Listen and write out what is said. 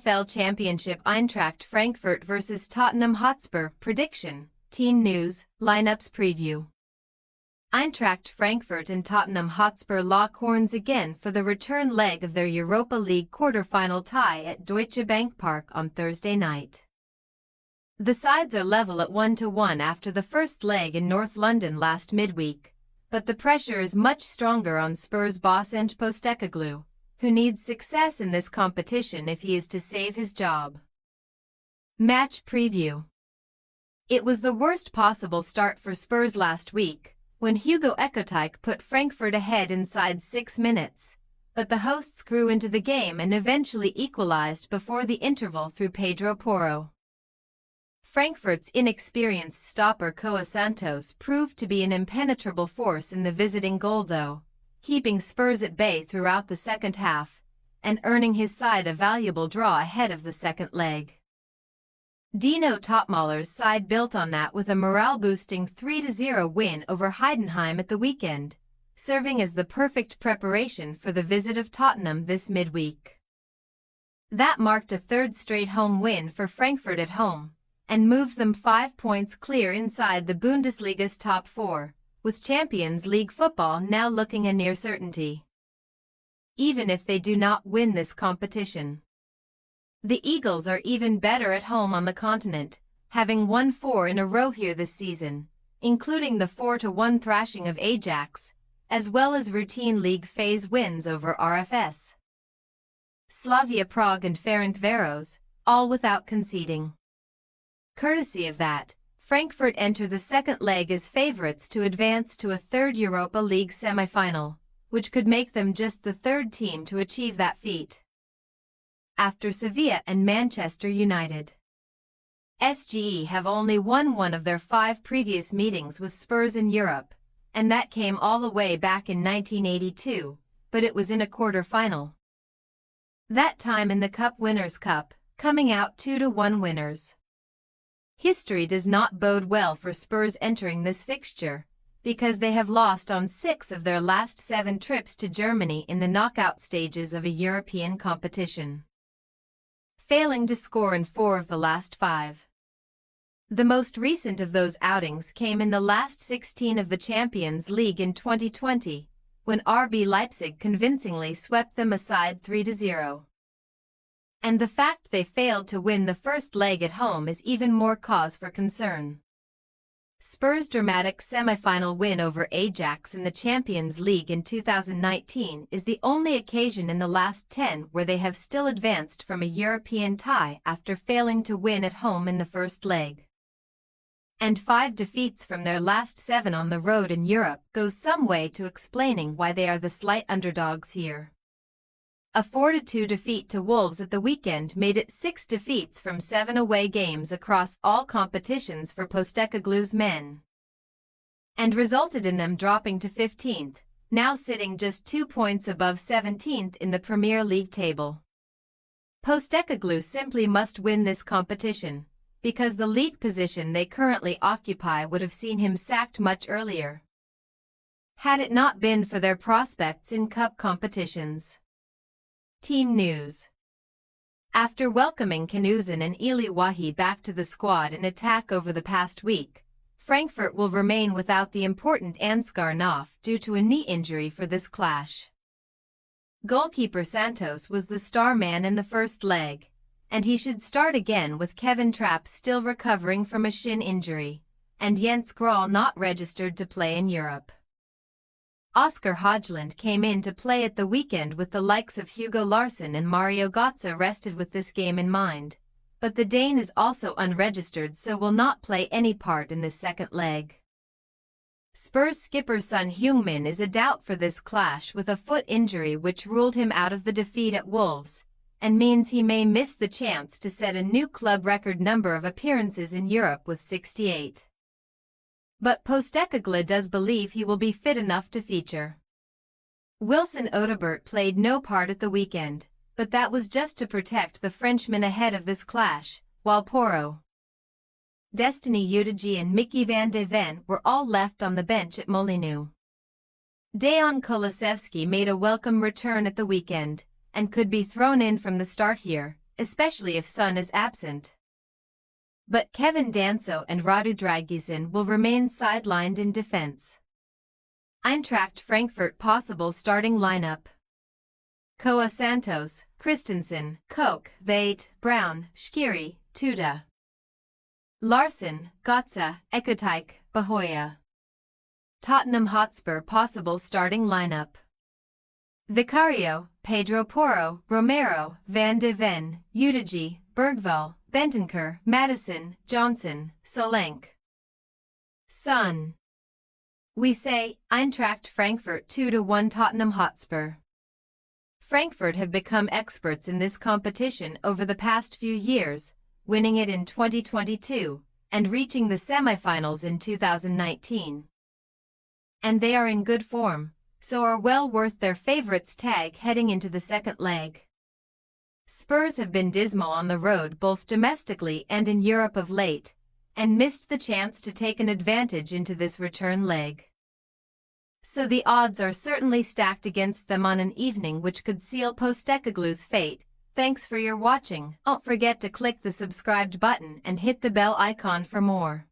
EFL Championship Eintracht Frankfurt vs Tottenham Hotspur. Prediction, Team News, Lineups Preview. Eintracht Frankfurt and Tottenham Hotspur lock horns again for the return leg of their Europa League quarter-final tie at Deutsche Bank Park on Thursday night. The sides are level at 1-1 after the first leg in North London last midweek, but the pressure is much stronger on Spurs boss and Postecoglou, who needs success in this competition if he is to save his job. Match Preview. It was the worst possible start for Spurs last week, when Hugo Ekitike put Frankfurt ahead inside 6 minutes, but the hosts grew into the game and eventually equalized before the interval through Pedro Porro. Frankfurt's inexperienced stopper Koa Santos proved to be an impenetrable force in the visiting goal though, keeping Spurs at bay throughout the second half, and earning his side a valuable draw ahead of the second leg. Dino Topmoller's side built on that with a morale-boosting 3-0 win over Heidenheim at the weekend, serving as the perfect preparation for the visit of Tottenham this midweek. That marked a third straight home win for Frankfurt at home, and moved them 5 points clear inside the Bundesliga's top 4, with Champions League football now looking a near certainty. Even if they do not win this competition, the Eagles are even better at home on the continent, having won 4 in a row here this season, including the 4-1 thrashing of Ajax, as well as routine league phase wins over RFS, Slavia Prague and Ferencváros, all without conceding. Courtesy of that, Frankfurt enter the second leg as favourites to advance to a third Europa League semi-final, which could make them just the third team to achieve that feat, after Sevilla and Manchester United. SGE have only won one of their 5 previous meetings with Spurs in Europe, and that came all the way back in 1982, but it was in a quarter-final. That time in the Cup Winners' Cup, coming out 2-1 winners. History does not bode well for Spurs entering this fixture, because they have lost on 6 of their last 7 trips to Germany in the knockout stages of a European competition, failing to score in 4 of the last 5. The most recent of those outings came in the last 16 of the Champions League in 2020, when RB Leipzig convincingly swept them aside 3-0. And the fact they failed to win the first leg at home is even more cause for concern. Spurs' dramatic semi-final win over Ajax in the Champions League in 2019 is the only occasion in the last 10 where they have still advanced from a European tie after failing to win at home in the first leg. And 5 defeats from their last 7 on the road in Europe goes some way to explaining why they are the slight underdogs here. A 4-2 defeat to Wolves at the weekend made it 6 defeats from 7 away games across all competitions for Postecoglou's men, and resulted in them dropping to 15th, now sitting just 2 points above 17th in the Premier League table. Postecoglou simply must win this competition, because the league position they currently occupy would have seen him sacked much earlier, had it not been for their prospects in cup competitions. Team News. After welcoming Knudsen and Eli Wahi back to the squad in attack over the past week, Frankfurt will remain without the important Ansgar Knopf due to a knee injury for this clash. Goalkeeper Santos was the star man in the first leg, and he should start again with Kevin Trapp still recovering from a shin injury, and Jens Grahl not registered to play in Europe. Oscar Højlund came in to play at the weekend with the likes of Hugo Larsson and Mario Götze rested with this game in mind, but the Dane is also unregistered so will not play any part in this second leg. Spurs skipper Son Heung-min is a doubt for this clash with a foot injury which ruled him out of the defeat at Wolves, and means he may miss the chance to set a new club record number of appearances in Europe with 68. But Postecoglou does believe he will be fit enough to feature. Wilson Odobert played no part at the weekend, but that was just to protect the Frenchman ahead of this clash, while Porro, Destiny Udeji and Mickey van de Ven were all left on the bench at Molineux. Dejan Kulusevski made a welcome return at the weekend, and could be thrown in from the start here, especially if Son is absent. But Kevin Danso and Radu Dragisin will remain sidelined in defense. Eintracht Frankfurt possible starting lineup: Koa Santos, Christensen, Koch, Veit, Brown, Shkiri, Tuda, Larsson, Gotza, Ekotyke, Bahoya. Tottenham Hotspur possible starting lineup: Vicario, Pedro Porro, Romero, Van de Ven, Udigi, Bergvall, Bentancur, Madison, Johnson, Solanke. Son. We say, Eintracht Frankfurt 2-1 Tottenham Hotspur. Frankfurt have become experts in this competition over the past few years, winning it in 2022, and reaching the semi-finals in 2019. And they are in good form, so are well worth their favorites tag heading into the second leg. Spurs have been dismal on the road both domestically and in Europe of late, and missed the chance to take an advantage into this return leg. So the odds are certainly stacked against them on an evening which could seal Postecoglou's fate. Thanks for your watching. Don't forget to click the subscribed button and hit the bell icon for more.